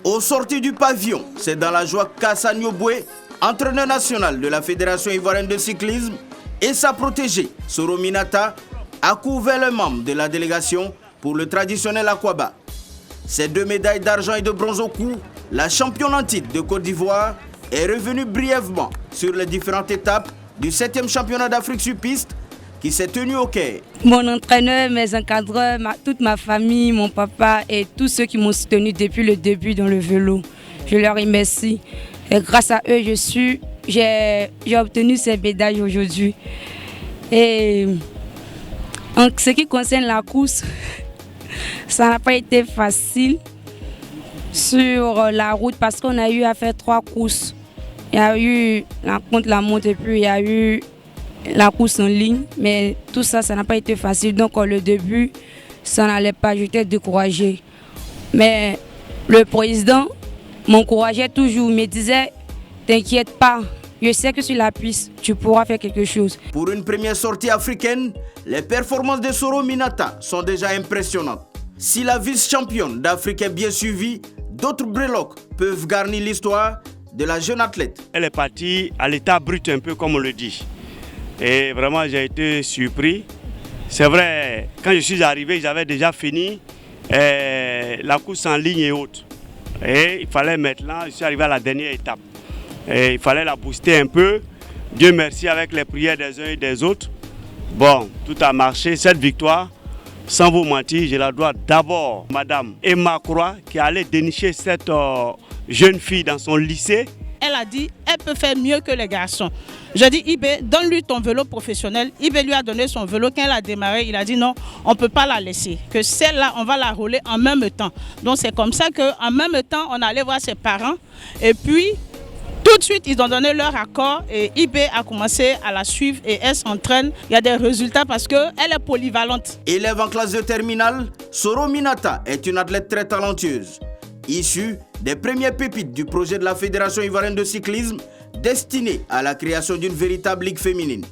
Au sorti du pavillon, c'est dans la joie qu'Assane Boué, entraîneur national de la Fédération ivoirienne de cyclisme, et sa protégée, Soro Minata, a couvert le membre de la délégation pour le traditionnel Aquaba. Ces 2 médailles d'argent et de bronze au cou, la championne en titre de Côte d'Ivoire est revenue brièvement sur les différentes étapes du 7e championnat d'Afrique sur piste qui s'est tenu au Caire. Mon entraîneur, mes encadreurs, toute ma famille, mon papa et tous ceux qui m'ont soutenu depuis le début dans le vélo, je leur remercie. Et grâce à eux, j'ai obtenu ces médailles aujourd'hui. Et en ce qui concerne la course, ça n'a pas été facile sur la route parce qu'on a eu à faire 3 courses. Il y a eu la contre-la-montre et puis il y a eu la course en ligne. Mais tout ça, ça n'a pas été facile. Donc le début, ça n'allait pas, j'étais découragée. Mais le président m'encourageait toujours, me disait « T'inquiète pas, je sais que sur la piste, tu pourras faire quelque chose. » Pour une première sortie africaine, les performances de Soro Minata sont déjà impressionnantes. Si la vice-championne d'Afrique est bien suivie, d'autres breloques peuvent garnir l'histoire de la jeune athlète. Elle est partie à l'état brut un peu comme on le dit. Et vraiment j'ai été surpris. C'est vrai, quand je suis arrivé, j'avais déjà fini la course en ligne et autres. Et il fallait maintenant, je suis arrivé à la dernière étape. Et il fallait la booster un peu. Dieu merci avec les prières des uns et des autres. Bon, tout a marché. Cette victoire, sans vous mentir, je la dois d'abord à Madame Emma Croix qui allait dénicher cette jeune fille dans son lycée. Elle a dit elle peut faire mieux que les garçons. J'ai dit Ibé, donne-lui ton vélo professionnel. Ibé lui a donné son vélo. Quand elle a démarré, il a dit non, on ne peut pas la laisser. Que celle-là, on va la rouler en même temps. Donc c'est comme ça qu'en même temps, on allait voir ses parents. Et puis, tout de suite, ils ont donné leur accord et Ibé a commencé à la suivre et elle s'entraîne. Il y a des résultats parce qu'elle est polyvalente. Élève en classe de terminale, Soro Minata est une athlète très talentueuse. Issue des premières pépites du projet de la Fédération ivoirienne de cyclisme destiné à la création d'une véritable ligue féminine.